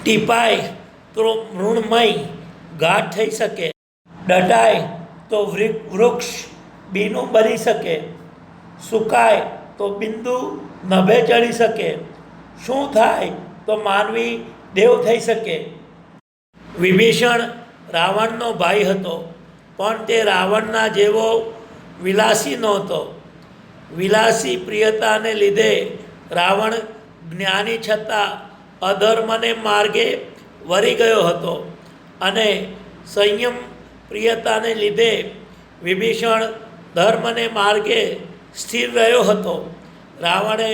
ટીપાય તો મૃણમય ઘાટ થઈ શકે, દટાય તો વૃક્ષ બીનું બની શકે, સુકાય તો બિંદુ નભે ચડી શકે, શું થાય તો માનવી દેવ થઈ શકે. વિભીષણ રાવણનો ભાઈ હતો, પણ તે રાવણના જેવો વિલાસી નહોતો. વિલાસી પ્રિયતાને લીધે રાવણ જ્ઞાની છતાં અધર્મને માર્ગે વળી ગયો હતો, અને સંયમ પ્રિયતાને લીધે વિભીષણ ધર્મને માર્ગે સ્થિર રહ્યો હતો. રાવણે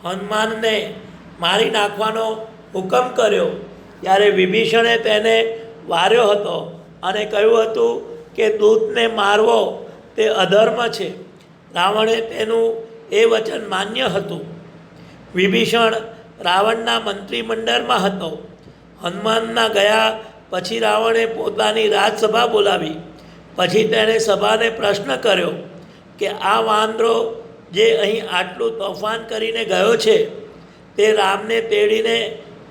હનુમાનને મારી નાખવાનો હુકમ કર્યો ત્યારે વિભીષણે તેને વાર્યો હતો અને કહ્યું હતું કે દૂતને મારવો તે અધર્મ છે. રાવણે તેનું એ વચન માન્ય હતું. વિભીષણ રાવણના મંત્રીમંડળમાં હતો. હનુમાનના ગયા પછી રાવણે પોતાની રાજસભા બોલાવી. પછી તેણે સભાને પ્રશ્ન કર્યો કે આ વાંદરો જે અહીં આટલું તોફાન કરીને ગયો છે તે રામને તેડીને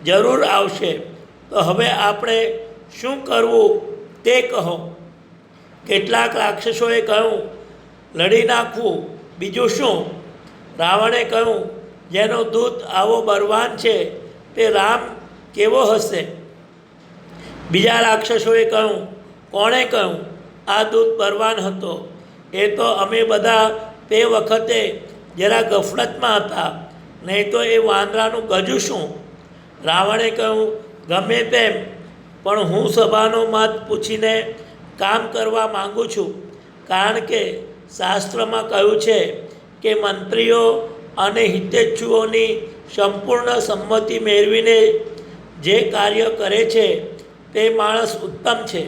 જરૂર આવશે, તો હવે આપણે શું કરવું તે કહો. કેટલાક રાક્ષસોએ કહ્યું લડી નાખવું, બીજું શું? રાવણે કહ્યું જેનો દૂત આવો બળવાન છે તે રામ કેવો હશે? બીજા રાક્ષસોએ કહ્યું કોણે કહ્યું આ દૂત બળવાન હતો? એ તો અમે બધા તે વખતે જરા ગફલતમાં હતા, નહીં તો એ વાંદરાનું ગજું શું? રાવણે કહ્યું ગમે તેમ, પણ હું સભાનો મત પૂછીને કામ કરવા માગું છું, કારણ કે શાસ્ત્રમાં કહ્યું છે કે મંત્રીઓ અને હિતેચ્છુઓની સંપૂર્ણ સંમતિ મેળવીને જે કાર્ય કરે છે તે માણસ ઉત્તમ છે.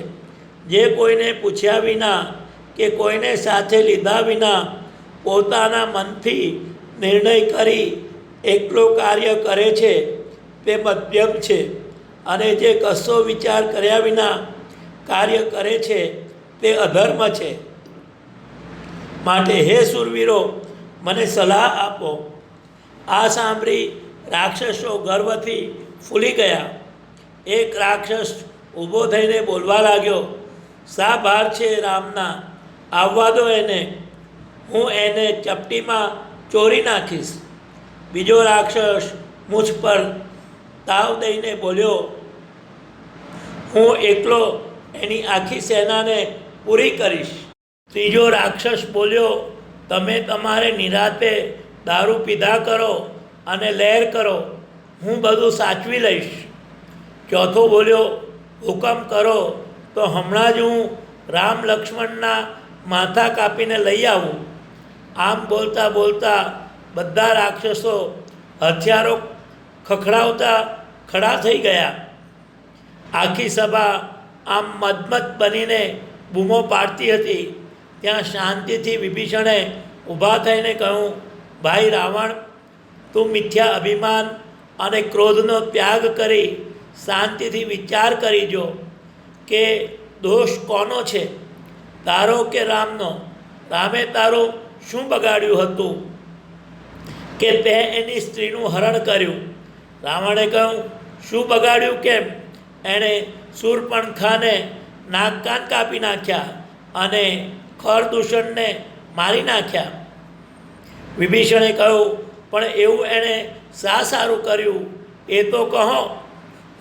જે કોઈને પૂછ્યા વિના કે કોઈને સાથે લીધા વિના પોતાના મનથી નિર્ણય કરી એકલો કાર્ય કરે છે તે મધ્યમ છે, અને જે કશો વિચાર કર્યા વિના કાર્ય કરે છે તે અધર્મ છે. માટે હે શૂરવીરો, મને સલાહ આપો. આ સાંભળી રાક્ષસો ગર્વથી ફૂલી ગયા. એક રાક્ષસ ઊભો થઈને બોલવા લાગ્યો, શા ભાર છે રામના, આવવા દો એને, હું એને ચપટીમાં ચોરી નાખીશ. બીજો રાક્ષસ મુझ પર તાવ દઈને બોલ્યો, હું એકલો એની આખી સેનાને પૂરી કરીશ. ત્રીજો રાક્ષસ બોલ્યો, તમે તમારે નિરાતે દારૂ પીધા કરો અને લહેર કરો, હું બધું સાચવી લઈશ. ચોથો બોલ્યો, હુકમ કરો તો હમણાં જ હું રામ લક્ષ્મણના માથા કાપીને લઈ આવું. આમ બોલતા બોલતા બધા રાક્ષસો હથિયારો ખખડાવતા ખડા થઈ ગયા. આખી સભા આમ મદમદ બનીને બૂમો પાડતી હતી. ત્યાં શાંતિથી વિભીષણે ઊભા થઈને કહ્યું, ભાઈ રાવણ, તું મિથ્યા અભિમાન અને ક્રોધનો ત્યાગ કરી શાંતિથી વિચાર કરી જો કે દોષ કોનો છે, તારો કે રામનો? રામે તારું શું બગાડ્યું હતું કે તે એની સ્ત્રીનું હરણ કર્યું? રાવણે કહ્યું, શું બગાડ્યું કેમ? એણે શૂર્પણખાને નાક કાન કાપી નાખ્યા અને ખરદૂષણને મારી નાખ્યા. વિભીષણે કહ્યું, પણ એવું એણે શા સારું કર્યું એ તો કહો.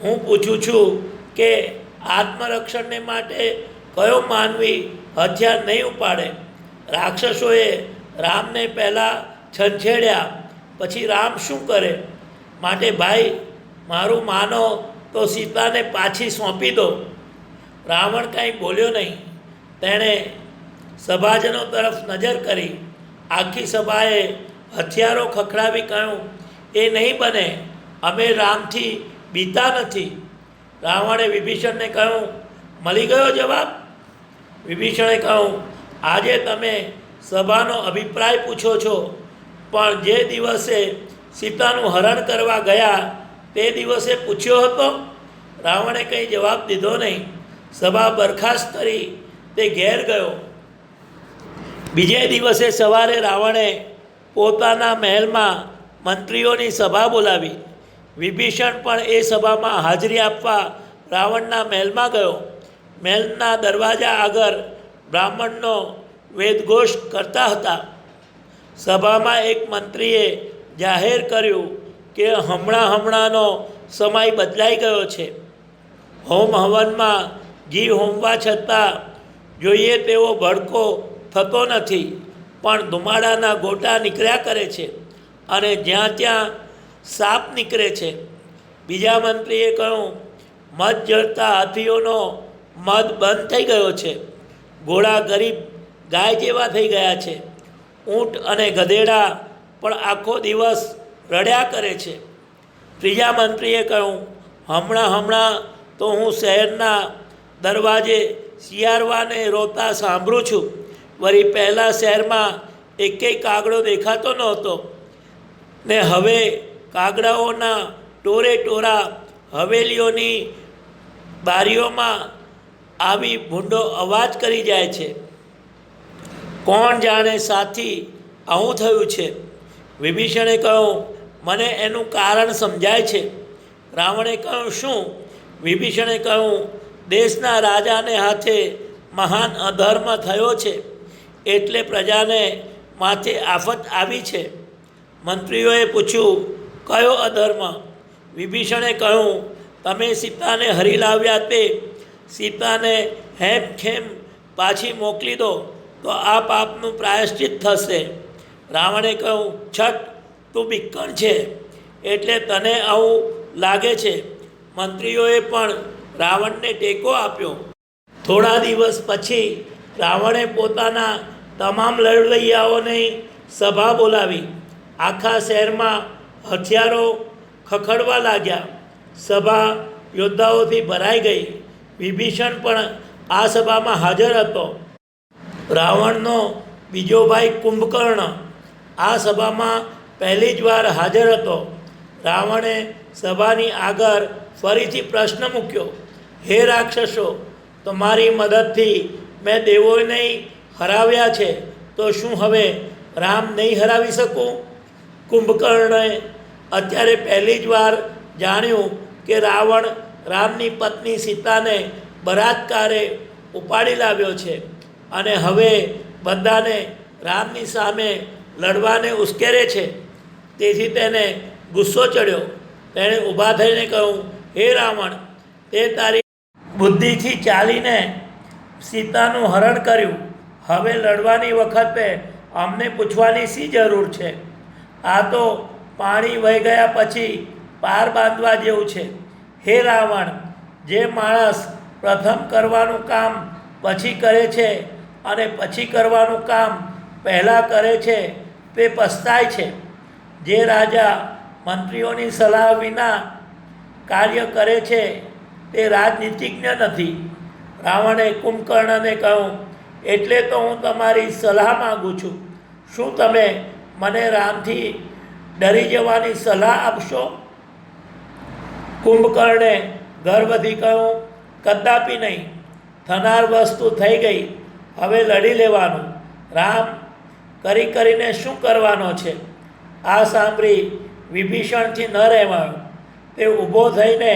હું પૂછું છું કે આત્મરક્ષણને માટે કયો માનવી હથિયાર નહીં ઉપાડે? રાક્ષસોએ રામને પહેલાં છંછેડ્યા, પછી રામ શું કરે? માટે ભાઈ મારું માનો તો સીતાને પાછી સોંપી દો. રાવણ કાંઈ બોલ્યો નહીં. તેણે સભાજનો તરફ નજર કરી. આખી સભાએ હથિયારો ખખડાવી કહ્યું, એ નહીં બને, અમે રામથી બીતા નથી. રાવણે વિભીષણને કહ્યું, મળી ગયો જવાબ? વિભીષણે કહ્યું, આજે તમે સભાનો અભિપ્રાય પૂછો છો, પણ જે દિવસે સીતાનું હરણ કરવા ગયા તે દિવસે પૂછ્યો હતો? રાવણે કંઈ જવાબ દીધો નહીં. સભા બરખાસ્ત કરી તે ઘેર ગયો. બીજે દિવસે સવારે રાવણે પોતાના મહેલમાં મંત્રીઓની સભા બોલાવી. વિભીષણ પણ એ સભામાં હાજરી આપવા રાવણના મહેલમાં ગયો. મહેલના દરવાજા આગળ બ્રાહ્મણનો વેદઘોષ કરતા હતા. સભામાં એક મંત્રીએ જાહેર કર્યું કે હમણાંનો સમય બદલાઈ ગયો છે. હોમ હવનમાં ઘી હોમવા છતાં જોઈએ તેવો ભડકો થતો નથી, પણ ધુમાડાના ગોટા નીકળ્યા કરે છે અને જ્યાં ત્યાં સાપ નીકળે છે. બીજા મંત્રીએ કહ્યું, મધ જળતા હાથીઓનો મધ બંધ થઈ ગયો છે. ઘોડા ગરીબ ગાય જેવા થઈ ગયા છે. ઊંટ અને ગધેડા પણ આખો દિવસ રડ્યા કરે છે. ત્રીજા મંત્રીએ કહ્યું, હમણાં તો હું શહેરના દરવાજે શિયાળવાને રોતા સાંભળું છું. વળી પહેલાં શહેરમાં એકેય કાગડો દેખાતો નહોતો ને હવે કાગડાઓના ટોરે ટોરા હવેલીઓની બારીઓમાં આવી ભૂંડો અવાજ કરી જાય છે. કોણ જાણે સાથી આવું થયું છે. વિભીષણે કહ્યું, મને એનું કારણ સમજાય છે. રાવણે કહ્યું, શું? વિભીષણે કહ્યું, દેશના રાજાને હાથે મહાન અધર્મ થયો છે, એટલે પ્રજાને માથે આફત આવી છે. મંત્રીઓએ પૂછ્યું, કયો અધર્મ? વિભીષણે કહ્યું, તમે સીતાને હરી લાવ્યા તે. સીતાને હેમખેમ પાછી મોકલી દો તો આ પાપનું પ્રાયશ્ચિત થશે. રાવણે કહ્યું, છઠ, તું બિક્કણ છે એટલે તને આવું લાગે છે. મંત્રીઓએ પણ રાવણને ટેકો આપ્યો. થોડા દિવસ પછી રાવણે પોતાના તમામ લડવૈયાઓની સભા બોલાવી. આખા શહેરમાં હથિયારો ખખડવા લાગ્યા. સભા યોદ્ધાઓથી ભરાઈ ગઈ. વિભીષણ પણ આ સભામાં હાજર હતો. રાવણનો બીજો ભાઈ કુંભકર્ણ આ સભામાં પહેલી જ વાર હાજર હતો. રાવણે સભાની આગળ ફરીથી પ્રશ્ન મૂક્યો, હે રાક્ષસો, તમારી મદદથી મેં દેવોને હરાવ્યા છે, તો શું હવે રામ નહીં હરાવી શકું? કુંભકર્ણે અત્યારે પહેલી જ વાર જાણ્યું કે રાવણ રામની પત્ની સીતાને બળાત્કારે ઉપાડી લાવ્યો છે અને હવે બધાને રામની સામે લડવાને ઉશ્કેરે છે. તેથી તેને ગુસ્સો ચડ્યો. તેણે ઊભા થઈને કહ્યું, હે રાવણ, તે તારી બુદ્ધિથી ચાલીને સીતાનું હરણ કર્યું. હવે લડવાની વખતે અમને પૂછવાની શી જરૂર છે? આ તો પાણી વહી ગયા પછી પાર બાંધવા જેવું છે. હે રાવણ, જે માણસ પ્રથમ કરવાનું કામ પછી કરે છે અને પછી કરવાનું કામ પહેલાં કરે છે તે પસ્તાય છે. જે રાજા મંત્રીઓની સલાહ વિના કાર્ય કરે છે તે રાજનીતિજ્ઞ નથી. રાવણે કુંભકર્ણને કહ્યું, એટલે તો હું તમારી સલાહ માગું છું. શું તમે મને રામથી ડરી જવાની સલાહ આપશો? કુંભકર્ણે ગર્વથી કહ્યું, કદાપી નહીં. થનાર વસ્તુ થઈ ગઈ, હવે લડી લેવાનું. રામ કરીને શું કરવાનો છે? આ સાંભળી વિભીષણથી ન રહેવાયું. તે ઊભો થઈને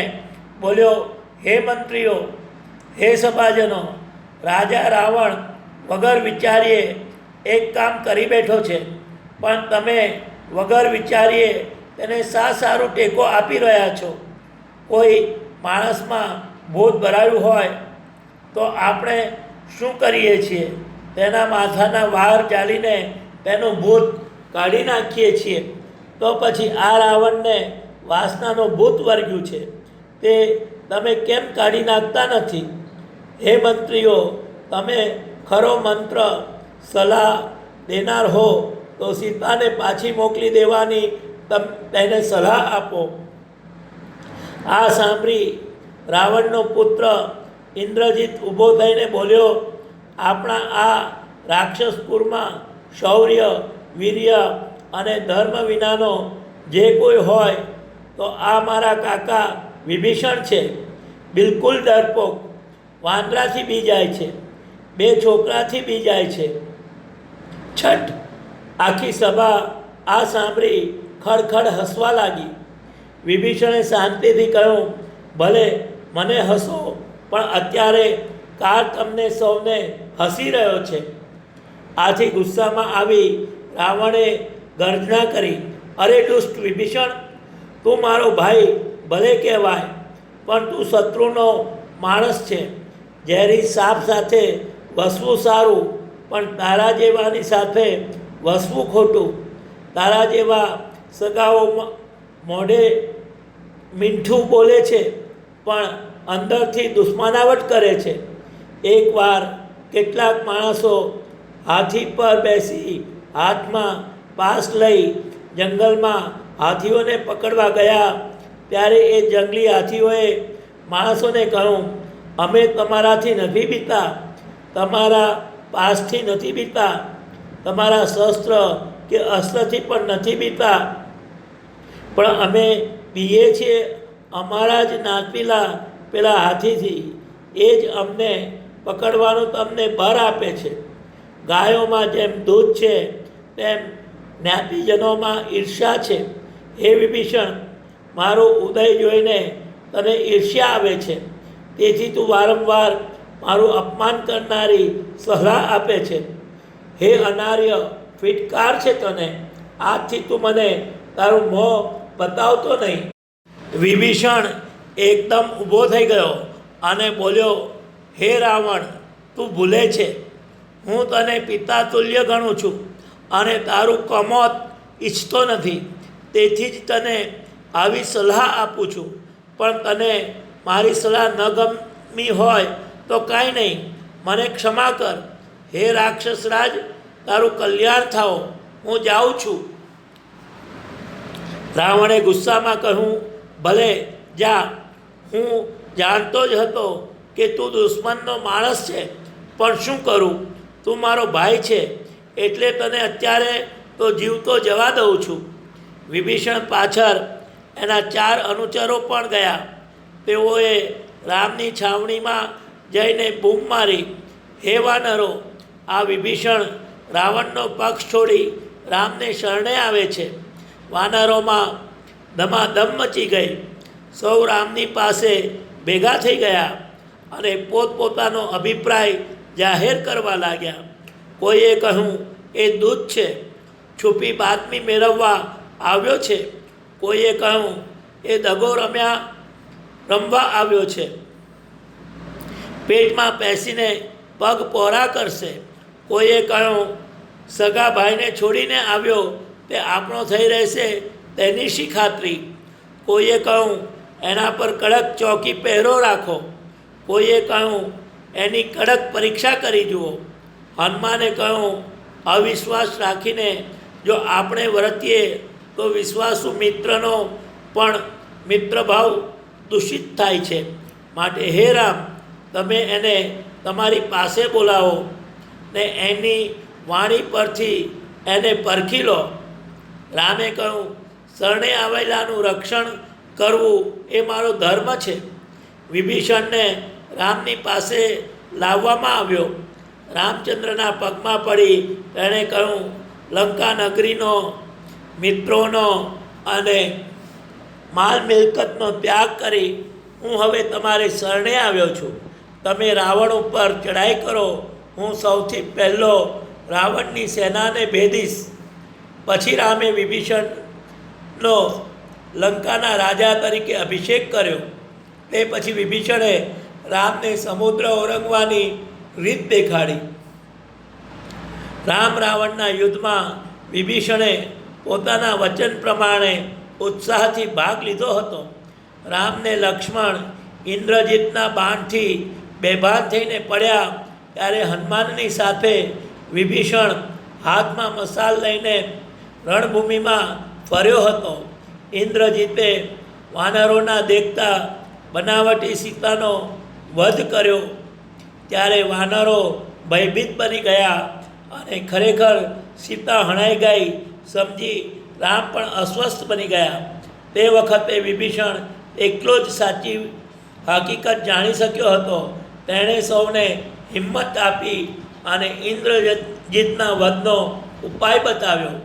બોલ્યો, હે મંત્રીઓ, હે સભાજનો, રાજા રાવણ વગર વિચારીએ એક કામ કરી બેઠો છે, પણ તમે વગર વિચારીએ તેને સારું ટેકો આપી રહ્યા છો. કોઈ માણસમાં ભૂત ભરાયું હોય તો આપણે શું કરીએ છીએ? તેના માથાના વાળ ચાલીને તેનું ભૂત કાઢી નાખીએ છીએ. તો પછી આ રાવણને વાસનાનું ભૂત વર્ગ્યું છે, તે તમે કેમ કાઢી નાખતા નથી? હે મંત્રીઓ, તમે ખરો મંત્ર સલાહ દેનાર હો તો સીતાને પાછી મોકલી દેવાની તેને સલાહ આપો. આ સાંભળી રાવણનો પુત્ર ઇન્દ્રજીત ઊભો થઈને બોલ્યો, આપણા આ રાક્ષસપુરમાં શૌર્ય, વીર્ય અને ધર્મ વિનાનો જે કોઈ હોય તો આ મારા કાકા વિભીષણ છે. બિલકુલ ડરપોક, વાંદરાથી બી જાય છે, 2 છોકરાથી બી જાય છે. છઠ, આખી સભા આ સાંભળી ખડખડ હસવા લાગી. વિભીષણે શાંતિથી કહ્યું, ભલે મને હસો, પણ અત્યારે કાળ તમને સૌને હસી રહ્યો છે. આથી ગુસ્સામાં આવી રાવણે ગર્જના કરી, અરે દુષ્ટ વિભીષણ, તું મારો ભાઈ ભલે કહેવાય, પણ તું શત્રુનો માણસ છે. ઝેરી સાપ સાથે વસવું સારું, પણ તારા જેવાની સાથે વસવું ખોટું. તારા જેવા સગાઓ મોઢે મીઠું બોલે છે, પણ અંદરથી દુશ્મનાવટ કરે છે. એકવાર કેટલાક માણસો હાથી પર બેસી હાથમાં પાસ લઈ જંગલમાં હાથીઓને પકડવા ગયા, ત્યારે એ જંગલી હાથીઓએ માણસોને કહ્યું, અમે તમારાથી નથી બીતા, તમારા પાસથી નથી બીતા, તમારા શસ્ત્ર કે અસ્ત્રથી પણ નથી બીતા, પણ અમે બીએ છીએ અમારા જ નાચેલા પેલા હાથીથી. એ જ અમને પકડવાનું તમને બળ આપે છે. ગાયોમાં જેમ દૂધ છે, તેમ જ્ઞાતિજનોમાં ઈર્ષ્યા છે. હે વિભીષણ, મારો ઉદય જોઈને તને ઈર્ષ્યા આવે છે, તેથી તું વારંવાર મારું અપમાન કરનારી સલાહ આપે છે. હે અનાર્ય, ફિટકાર છે તને, આજથી તું મને તારું મોં બતાવતો નહીં. વિભીષણ એકદમ ઊભો થઈ ગયો અને બોલ્યો, હે રાવણ, તું ભૂલે છે, હું તને પિતા તુલ્ય ગણું છું અને તારું કમોત ઈચ્છતો નથી, તેથી જ તને આવી સલાહ આપું છું. પણ તને મારી સલાહ ન ગમી હોય તો કાંઈ નહીં, મને ક્ષમા કર. હે રાક્ષસરાજ, તારું કલ્યાણ થાઓ, હું જાઉં છું. રાવણે ગુસ્સામાં કહ્યું, ભલે જા. હું જાણતો જ હતો કે તું દુશ્મનનો માણસ છે, પણ શું કરું, તું મારો ભાઈ છે, એટલે તને અત્યારે તો જીવતો જવા દઉં છું. વિભીષણ પાછળ એના 4 અનુચરો પણ ગયા. તેઓએ રામની છાવણીમાં જઈને બૂમ મારી, હે વાનરો, આ વિભીષણ રાવણનો પક્ષ છોડી રામને શરણે આવે છે. વાનરોમાં ધમાધમ મચી ગઈ. સૌ રામની પાસે ભેગા થઈ ગયા અને પોતપોતાનો અભિપ્રાય જાહેર કરવા લાગ્યા. કોઈએ કહ્યું, એ દૂત છે, છુપી બાતમી મેળવવા આવ્યો છે. કોઈએ કહ્યું, એ દગો રમવા આવ્યો છે, પેટમાં પેસીને પગ પહોળા કરશે. કોઈએ કહ્યું, સગા ભાઈને છોડીને આવ્યો, તે આપણો થઈ રહેશે તેની શી ખાતરી. કોઈએ કહ્યું, એના પર કડક ચોકી પહેરો રાખો. કોઈએ કહ્યું, એની કડક પરીક્ષા કરી જુઓ. હનુમાને કહ્યું, અવિશ્વાસ રાખીને જો આપણે વર્તીએ તો વિશ્વાસુ મિત્રનો પણ મિત્રભાવ દૂષિત થાય છે. માટે હે રામ, તમે એને તમારી પાસે બોલાવો ને એની વાણી પરથી એને પરખી લો. રામે કહ્યું, શરણે આવેલાનું રક્ષણ કરવું એ મારો ધર્મ છે. વિભીષણને રામની પાસે લાવવામાં આવ્યો. રામચંદ્રના પગમાં પડી તેણે કહ્યું, લંકા નગરીનો, મિત્રોનો અને માલ મિલકતનો ત્યાગ કરી હું હવે તમારે શરણે આવ્યો છું. તમે રાવણ ઉપર ચડાઈ કરો, હું સૌથી પહેલો રાવણની સેનાને ભેદીશ. પછી રામે વિભીષણનો લંકાના રાજા તરીકે અભિષેક કર્યો. તે પછી વિભીષણે રામને સમુદ્ર ઓળંગવાની રીત દેખાડી. રામ રાવણના યુદ્ધમાં વિભીષણે પોતાના વચન પ્રમાણે ઉત્સાહથી ભાગ લીધો હતો. રામને લક્ષ્મણ ઇન્દ્રજીતના બાણથી બેભાન થઈને પડ્યા, ત્યારે હનુમાનની સાથે વિભીષણ હાથમાં મશાલ લઈને રણભૂમિમાં ફર્યો હતો. ઇન્દ્રજીતે વાનરોના દેખતા બનાવટી સીતાનો વધ કર્યો, ત્યારે વાનરો ભયભીત બની ગયા અને ખરેખર સીતા હણાઈ ગઈ સમજી રામ પણ અસ્વસ્થ બની ગયા. તે વખતે વિભીષણ એકલો જ સાચી હકીકત જાણી શક્યો હતો. તેણે સૌને હિંમત આપી અને ઇન્દ્રજીતના વધનો ઉપાય બતાવ્યો.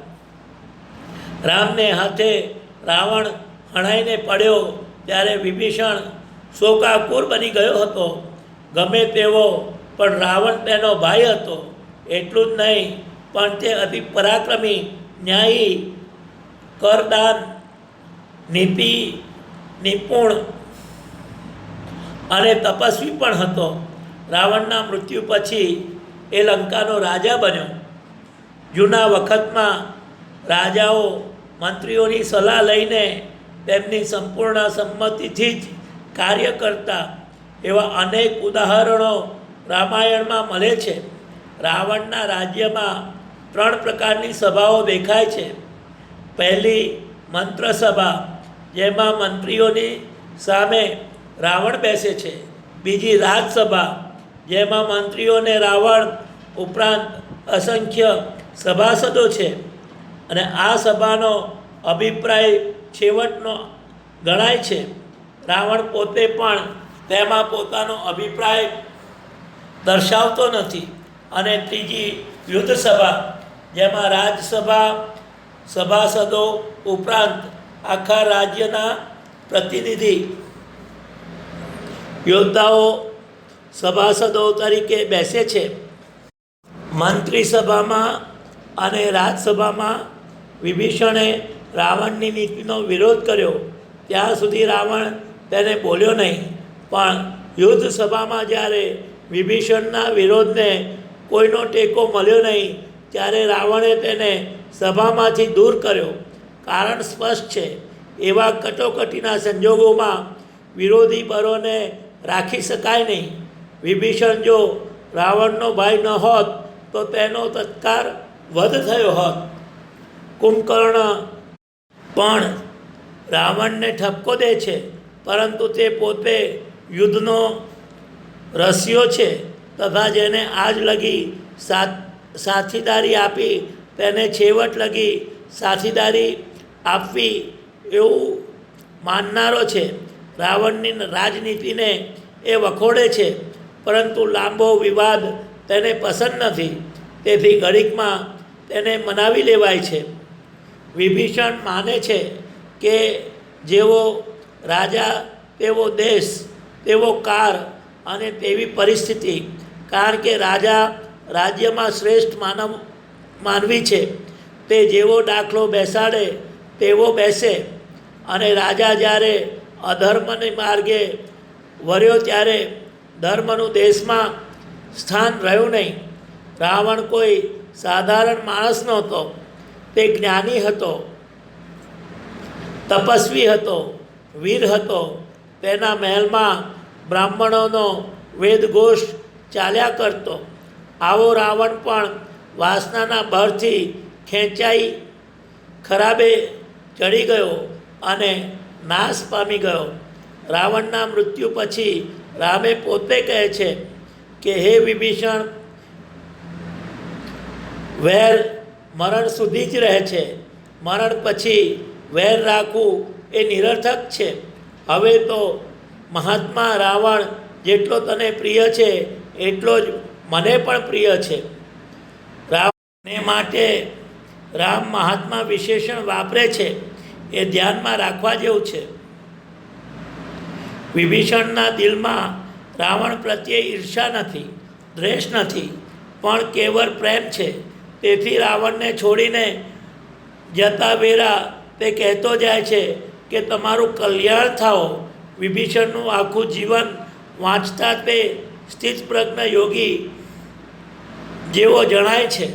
રામને હાથે રાવણ હણાઈને પડ્યો ત્યારે વિભીષણ શોકાકુર બની ગયો હતો. ગમે તેવો પણ રાવણ તેનો ભાઈ હતો. એટલું જ નહીં, પણ તે અતિ પરાક્રમી, ન્યાયી, કરદાન, નીતિ નિપુણ અને તપસ્વી પણ હતો. રાવણના મૃત્યુ પછી એ લંકાનો રાજા બન્યો. જૂના વખતમાં રાજાઓ મંત્રીઓની સલાહ લઈને તેમની સંપૂર્ણ સંમતિથી જ કાર્ય કરતા એવા અનેક ઉદાહરણો રામાયણમાં મળે છે. રાવણના રાજ્યમાં 3 પ્રકારની સભાઓ દેખાય છે. પહેલી મંત્રસભા, જેમાં મંત્રીઓની સામે રાવણ બેસે છે. બીજી રાજસભા, જેમાં મંત્રીઓને રાવણ ઉપરાંત અસંખ્ય સભાસદો છે. અને આ સભાનો અભિપ્રાય છેવટનો ગણાય છે. રાવણ પોતે પણ તેમાં પોતાનો અભિપ્રાય દર્શાવતો નથી. અને ત્રીજી યુદ્ધ સભા, જેમાં રાજસભા સભાસદો ઉપરાંત આખા રાજ્યના પ્રતિનિધિ યોદ્ધાઓ સભાસદો તરીકે બેસે છે. મંત્રીસભામાં અને રાજસભામાં વિભીષણે રાવણની નીતિનો વિરોધ કર્યો ત્યાં સુધી રાવણ તેને બોલ્યો નહીં. પણ યુદ્ધ સભામાં જ્યારે વિભીષણના વિરોધને કોઈનો ટેકો મળ્યો નહીં ત્યારે રાવણે તેને સભામાંથી દૂર કર્યો. કારણ સ્પષ્ટ છે. એવા કટોકટીના સંજોગોમાં વિરોધી બળોને રાખી શકાય નહીં. વિભીષણ જો રાવણનો ભાઈ ન હોત તો તેનો તત્કાળ વધ થયો હોત. કુંભકર્ણ પણ રાવણને ઠપકો દે છે, પરંતુ તે પોતે યુદ્ધનો રસ્યો છે તથા જેને આજ લગી સાથીદારી આપી તેને છેવટ લગી સાથીદારી આપવી એવું માનનારો છે. રાવણની રાજનીતિને એ વખોડે છે, પરંતુ લાંબો વિવાદ તેને પસંદ નથી. તેથી ઘડીકમાં તેને મનાવી લેવાય છે. વિભીષણ માને છે કે જેવો રાજા તેવો દેશ, તેવો કાળ અને તેવી પરિસ્થિતિ. કારણ કે રાજા રાજ્યમાં શ્રેષ્ઠ માનવી છે. તે જેવો દાખલો બેસાડે તેવો બેસે. અને રાજા જ્યારે અધર્મને માર્ગે વર્યો ત્યારે ધર્મનું દેશમાં સ્થાન રહ્યું નહીં. રાવણ કોઈ સાધારણ માણસ નહોતો. તે જ્ઞાની હતો, તપસ્વી હતો, વીર હતો. તેના મહેલમાં બ્રાહ્મણોનો વેદઘોષ ચાલ્યા કરતો. આવો રાવણ પણ વાસનાના બળથી ખેંચાઈ ખરાબે ચડી ગયો અને નાશ પામી ગયો. રાવણના મૃત્યુ પછી રામે પોતે કહે છે કે હે વિભીષણ, વેર મરણ સુધી જ રહે છે. મરણ પછી વેર રાખવું એ નિરર્થક છે. હવે તો મહાત્મા રાવણ જેટલો તને પ્રિય છે એટલો જ મને પણ પ્રિય છે. રાવણને માટે રામ મહાત્મા વિશેષણ વાપરે છે, એ ધ્યાનમાં રાખવા જેવું છે. વિભીષણના દિલમાં રાવણ પ્રત્યે ઈર્ષા નથી, દ્વેષ નથી, પણ કેવળ પ્રેમ છે. તેથી રાવણને છોડીને જતા વેરા તે કહેતો જાય છે કે તમારું કલ્યાણ થાઓ. વિભીષણનું આખું જીવન વાંચતા તે સ્થિતપ્રજ્ઞ યોગી જેવો જણાય છે.